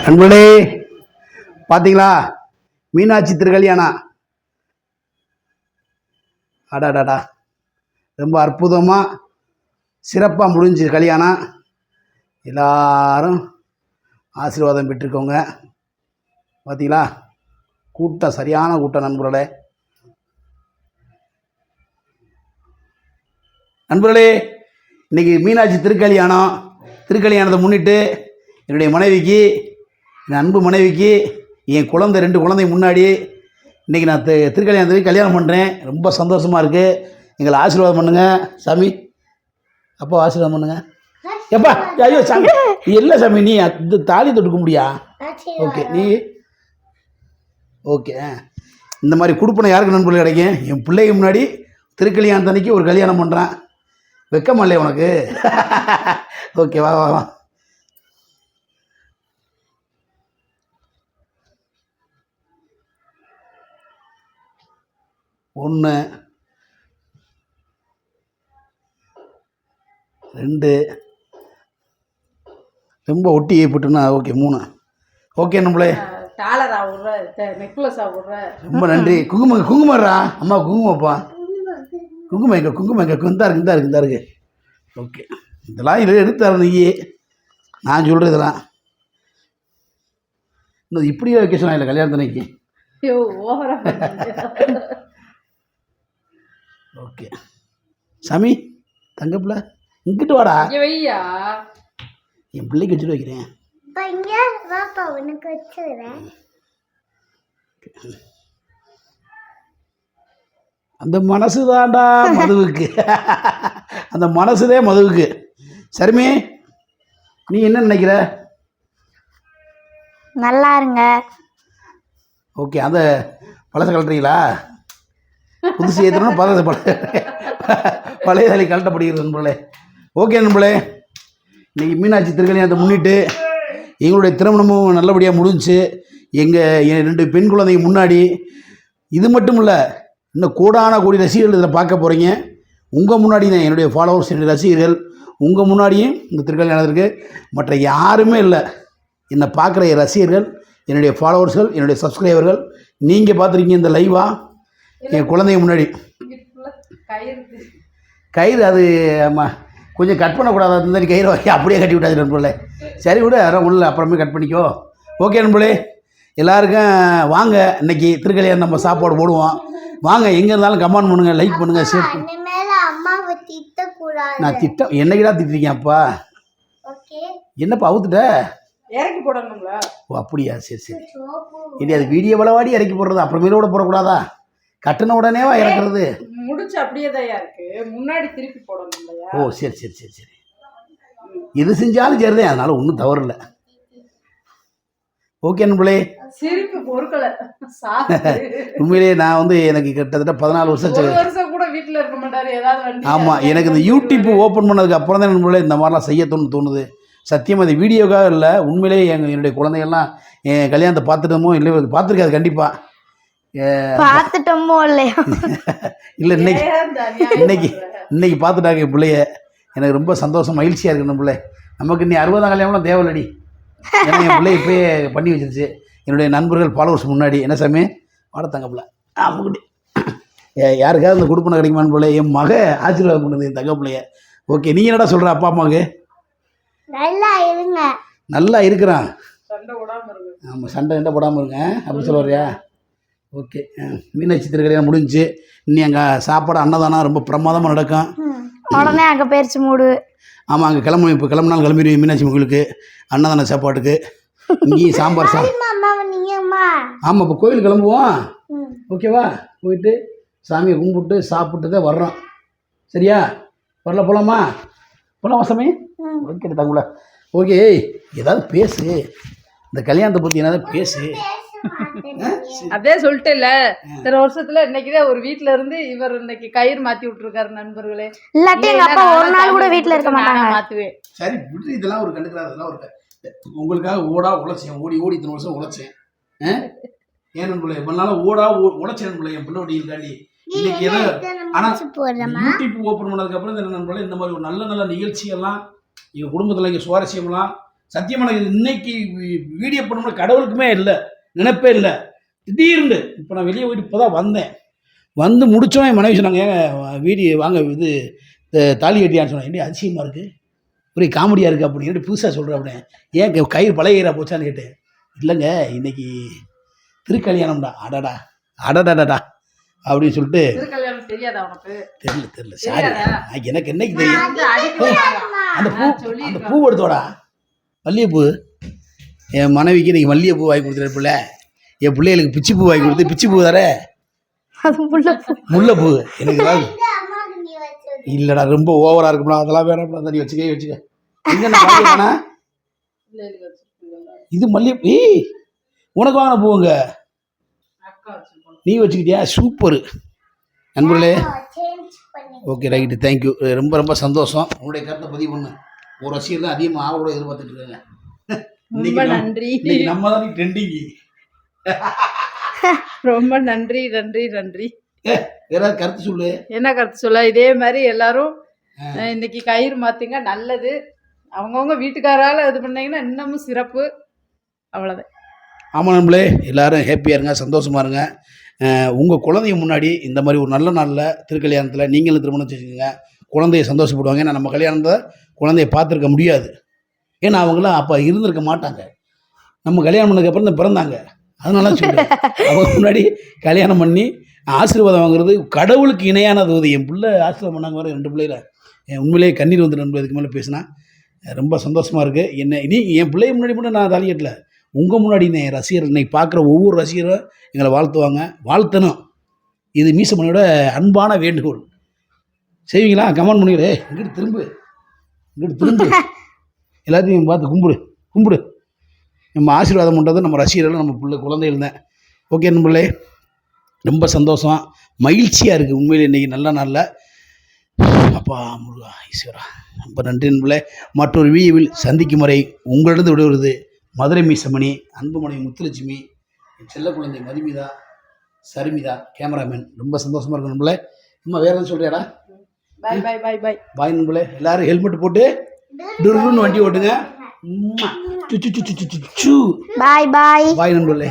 நண்பர்களே பார்த்தீங்களா, மீனாட்சி திருக்கல்யாணம். அடாடாடா, ரொம்ப அற்புதமாக சிறப்பாக முடிஞ்சு கல்யாணம். எல்லாரும் ஆசீர்வாதம் பெற்றுக்கோங்க. பார்த்தீங்களா, கூட்டம் சரியான கூட்டம் நண்பர்களே. நண்பர்களே, இன்றைக்கி மீனாட்சி திருக்கல்யாணத்தை முன்னிட்டு என்னுடைய மனைவிக்கு, என் அன்பு மனைவிக்கு, என் குழந்தை 2 குழந்தை முன்னாடி இன்றைக்கி நான் திருக்கல்யாணத்துக்கு கல்யாணம் பண்ணுறேன். ரொம்ப சந்தோஷமாக இருக்குது. எங்களை ஆசீர்வாதம் பண்ணுங்கள் சாமி. அப்போ ஆசீர்வாதம் பண்ணுங்கள். எப்பா ஐயோ சாமி, இல்லை சாமி, நீ அது தாலி தொட்டுக்க முடியா? ஓகே, நீ ஓகே. இந்த மாதிரி கொடுப்பனை யாருக்கு நண்பர்கள் கிடைக்கும்? என் பிள்ளைக்கு முன்னாடி திருக்கல்யாணத்தன்னைக்கு ஒரு கல்யாணம் பண்ணுறான். வெக்கமா இல்லையா உனக்கு? ஓகே, வா வா வா. ஒன்று 2 ரொம்ப ஒட்டி ஏற்பட்டுன்னா ஓகே 3. ஓகே நம்மளே ரொம்ப நன்றி. குங்குமரா அம்மா, குங்குமப்பா, குங்குமம் எங்க இந்தா இருக்கு. ஓகே, இதெல்லாம் இதில் எடுத்தாரு நீ, நான் சொல்கிறேன் இதெல்லாம். இன்னும் இப்படியே வைக்க சொன்னா இல்லை கல்யாணத்தன்னைக்கு. ஓகே சாமி, தங்கப்பிள்ள இங்கிட்டு வாடா. என் பிள்ளைக்கு வச்சுட்டு வைக்கிறேன். அந்த மனசு தாண்டா மதுவுக்கு. அந்த மனசுதே மதுவுக்கு. சரிமே, நீ என்ன நினைக்கிற? நல்லா இருங்க. ஓகே, அந்த பழசை கழட்டுறீங்களா? புதுசு ஏற்றணும், பழைய தாலி கழட்டப்படுகிறது நண்பர்களே. ஓகே நண்பர்களே, இன்றைக்கி மீனாட்சி திருக்கல்யாணத்தை முன்னிட்டு எங்களுடைய திருமணமும் நல்லபடியாக முடிஞ்சு. என் 2 பெண் குழந்தைங்க முன்னாடி. இது மட்டும் இல்லை, இன்னும் கோடான கோடி ரசிகர்கள் இதில் பார்க்க போகிறீங்க. உங்கள் முன்னாடி தான் என்னுடைய ஃபாலோவர்ஸ், என்னுடைய ரசிகர்கள் உங்கள் முன்னாடியும் இந்த திருக்கல்யாணத்திற்கு மற்ற யாருமே இல்லை. என்னை பார்க்குற என் ரசிகர்கள், என்னுடைய ஃபாலோவர்ஸ்கள், என்னுடைய சப்ஸ்கிரைபர்கள், நீங்கள் பார்த்துருக்கீங்க இந்த லைவாக என் குழந்தைங்க முன்னாடி. கயிறு அது கொஞ்சம் கட் பண்ணக்கூடாது. அந்த மாதிரி கயிறு வாங்கி அப்படியே கட்டி விட்டாச்சு நண்பர்களே. சரி விட, யாரும் உள்ள அப்புறமே கட் பண்ணிக்கோ. ஓகே நண்பர்களே, எல்லாருக்கும் வாங்க, இன்றைக்கி திருக்கல்யாணம் நம்ம சாப்பாடு போடுவோம். வாங்க, எங்கே இருந்தாலும் கமெண்ட் பண்ணுங்கள், லைக் பண்ணுங்கள், ஷேர் பண்ணுங்கள். நான் திட்டம் என்னைக்கிடா திட்டிருக்கேன் அப்பா? என்னப்பா அவுத்துட்ட? இறக்கி போடணுங்களா? ஓ அப்படியா, சரி சரி. இனி அது வீடியோ வளவாடி இறக்கி போடுறது, அப்புறமேலோட போடக்கூடாதா? கட்டின உடனேவா இறக்குறது? முடிச்சு அப்படியே தான் இருக்கு, முன்னாடி திருப்பி போடணும் இல்லையா? ஓ சரி சரி சரி சரி. இது செஞ்சாலும் சரிதான், அதனால ஒன்றும் தவறு இல்லை. ஓகே நண்பர்களே, சிரிப்பு பொறுக்கல. உண்மையிலேயே நான் எனக்கு கிட்டத்தட்ட 14 வருஷம் கூட வீட்டில் இருக்க மாட்டாரு, ஏதாவது. ஆமாம், எனக்கு இந்த யூடியூப் ஓப்பன் பண்ணதுக்கு அப்புறம் தான் நண்பர்களே இந்த மாதிரிலாம் செய்ய தோணுது. சத்தியம், அது வீடியோக்காக இல்லை, உண்மையிலேயே என்னுடைய குழந்தைகள்லாம் என் கல்யாணத்தை பார்த்துட்டோமோ இல்லை, பார்த்துருக்காது கண்டிப்பாக. பார்த்துட்டோமோ இல்லையா? இல்லை, இன்னைக்கு பார்த்துட்டாங்க என் பிள்ளைய. எனக்கு ரொம்ப சந்தோஷம், மகிழ்ச்சியாக இருக்குது. நம்ம பிள்ளை நமக்கு இன்னி 60ஆம் கல்யாணம்லாம் தேவையில்லடி. ஏன்னா என் பிள்ளை இப்போயே பண்ணி வச்சிருச்சு என்னுடைய நண்பர்கள் ஃபாலோவர்ஸ் முன்னாடி. என்ன சாமி வாடத்தாங்க பிள்ளை அம்முக்குட்டி, யாருக்காவது இந்த கொடுப்பனை கிடைக்குமான்னு பிள்ளை என் மக ஆசீர்வாதம் பண்ணுது என் தங்க பிள்ளைய. ஓகே, நீங்கள் என்னடா சொல்கிற அப்பா அம்மாவுக்கு? நல்லா இருக்கிறான். ஆமாம், சண்டை போடாமல் இருங்க அப்படி சொல்லுவாரியா? ஓகே, மீனாட்சி திருக்கல்யாணம் முடிஞ்சு. இன்னி அங்கே சாப்பாடு அன்னதானம் ரொம்ப பிரமாதமாக நடக்கும். உடனே அங்கே போயிடுச்சு மூடு. ஆமாம், அங்கே இப்போ கிளம்புனாலும் கிளம்பிடுவோம் மீனாட்சி கோயிலுக்கு அன்னதான சாப்பாட்டுக்கு. இங்கேயும் சாம்பார் ஆமாம், இப்போ கோயில் கிளம்புவோம். ஓகேவா, போயிட்டு சாமியை கும்பிட்டு சாப்பிட்டு தான் வர்றோம். சரியா? போகலாமா சாமி? ஓகே தங்குல. ஓகே, ஏதாவது பேசு, இந்த கல்யாணத்தை பற்றி ஏதாவது பேசு. அதே சொல்லிட்டு இல்ல, இத்தனை வருஷத்துல இன்னைக்குதான் ஒரு வீட்டுல இருந்து இவர் இன்னைக்கு கயிறு மாத்தி விட்டுருக்காரு நண்பர்களே. இல்லாட்டி எங்க அப்பா ஒரு நாள் கூட வீட்டுல இருக்க மாட்டாங்க. மாத்துவேன். சரி விட்டு, இதெல்லாம் ஒரு கண்டுக்கிறாங்க. அதெல்லாம் ஒரு உங்களுக்காக உழைச்சேன், ஓடி இத்தனை வருஷம் உழைச்சேன். ஏன் நண்பர்களே, இவ்வளவு உழைச்சேன் நண்பர்களே என் பிள்ளை. இன்னைக்கு ஏதோ ஆனா யூடியூப் ஓப்பன் பண்ணதுக்கு அப்புறம் என்ன நண்பர்களே, இந்த மாதிரி ஒரு நல்ல நிகழ்ச்சியெல்லாம் எங்கள் குடும்பத்தில் இங்கே சுவாரஸ்யம்லாம் சத்தியமாக எனக்கு இன்னைக்கு வீடியோ பண்ண கடவுளுக்குமே இல்லை, நினைப்பே இல்லை. திடீர்னு இப்போ நான் வெளியே போயிட்டு இப்போ தான் வந்தேன். வந்து முடித்தோம் என் மனைவி சொன்னாங்க, ஏங்க வீடியோ வாங்க இது தாலி கட்டியான்னு சொன்னாங்க. என்ன அதிசயமாக இருக்குது, ஒரே காமெடியாக இருக்குது அப்படின்னு புதுசாக சொல்கிறேன். அப்படின் ஏன் கயிறு பழைய போச்சான்னு கேட்டேன். இல்லைங்க இன்னைக்கு திருக்கல்யாணம்டா. அடடா அடடாடா அப்படின்னு சொல்லிட்டு. திருக்கல்யாணம் தெரியாதா உனக்கு? தெரியல சாரி, எனக்கு என்னைக்கு தெரியும். அந்த பூ எடுத்தோடா, மல்லிகைப்பூ. என் மனைவிக்கு இன்னைக்கு மல்லிகைப்பூ வாங்கி கொடுத்துரு பிள்ளை. என் பிள்ளைகளுக்கு பிச்சி பூ வாங்கி கொடுத்து, பிச்சி பூ தர முல்லைப்பூ எனக்கு இல்லைடா, ரொம்ப ஓவராக இருக்கும்டா, அதெல்லாம் வேணாம்டா, தண்ணி வச்சுக்க. எங்கன்னா இது மல்லிகைப்பூ உனக்கு வாங்கின பூவுங்க, நீ வச்சுக்கிட்டியா? சூப்பரு நண்பர்களே. Okay right, thank you. ரொம்ப ரொம்ப சந்தோஷம். உங்களுடைய கருத்தை பதிவு பண்ணு. ஒரு ரசிகர் தான் அதிகமாக ஆவலோட எதிர்பார்த்துட்டு இருக்காங்க. ரொம்ப நன்றி. நம்ம தான் ட்ரெண்டிங். ரொம்ப நன்றி நன்றி நன்றி. ஏதாவது கருத்து சொல்லு. என்ன கருத்து சொல்ல? இதே மாதிரி எல்லாரும் இன்னைக்கு கயிறு மாத்துங்க, நல்லது. அவங்கவுங்க வீட்டுக்காரால இது பண்ணீங்கன்னா இன்னமும் சிறப்பு. அவ்வளோதான். ஆமாம் நண்பர்களே, எல்லாரும் ஹாப்பியாக இருங்க, சந்தோஷமாக இருங்க. உங்கள் குழந்தைய முன்னாடி இந்த மாதிரி ஒரு நல்ல நாளில் திருக்கல்யாணத்தில் நீங்களும் திருமணம் செஞ்சுக்கோங்க. குழந்தைய சந்தோஷப்படுவாங்க. ஏன்னா நம்ம கல்யாணத்தை குழந்தைய பார்த்துருக்க முடியாது, ஏன்னா அவங்களாம் அப்போ இருந்திருக்க மாட்டாங்க. நம்ம கல்யாணம் பண்ணதுக்கப்புறம் தான் பிறந்தாங்க. அதனால சொல்கிறேன், அவங்க முன்னாடி கல்யாணம் பண்ணி ஆசீர்வாதம் வாங்குறது கடவுளுக்கு இணையானது. என் பிள்ளை ஆசீர்வாதம் பண்ணாங்க வர 2 பிள்ளைல என் உண்மையிலேயே கண்ணீர் வந்து நண்பர். இதுக்கு மேலே பேசினா ரொம்ப சந்தோஷமாக இருக்குது. என்ன நீ என் பிள்ளைய முன்னாடி மட்டும் நான் தாலி கட்டல, உங்கள் முன்னாடி என் ரசிகர் இன்னைக்கு பார்க்குற ஒவ்வொரு ரசிகரும் எங்களை வாழ்த்துவாங்க, வாழ்த்தணும். இது மீசமணியோட அன்பான வேண்டுகோள். செய்வீங்களா? கமெண்ட் பண்ணிக்கிறே. இங்கிட்டு திரும்பு எல்லாத்தையும் பார்த்து கும்பிடு. நம்ம ஆசீர்வாதம் பண்ணுறது நம்ம ரசிகர்கள், நம்ம பிள்ளை குழந்தைகள் தான். ஓகே நண்பர்களே, ரொம்ப சந்தோஷம், மகிழ்ச்சியாக இருக்குது உண்மையில். இன்றைக்கி நல்ல நாளில் அப்பா முருகா ஈஸ்வரா ரொம்ப நன்றி நண்பர்களே. மற்றொரு வீடியோவில் சந்திக்கும் வரை உங்களிடம் விடுவது மதுரை மீசமணி, அன்புமணி முத்துலட்சுமி, செல்ல குழந்தை மதுமிதா, சரிமிதா, கேமராமேன். ரொம்ப சந்தோஷமாக இருக்கும் நண்பர்களே. அம்மா வேறு எதுவும் சொல்கிறியாடா? பாய் பாய் பாய் பாய் பாய் நண்பர்களே. எல்லோரும் ஹெல்மெட் போட்டு டுருன்னு வண்டி ஓட்டுங்க. பாய் பாய் பாய் நண்பர்களே.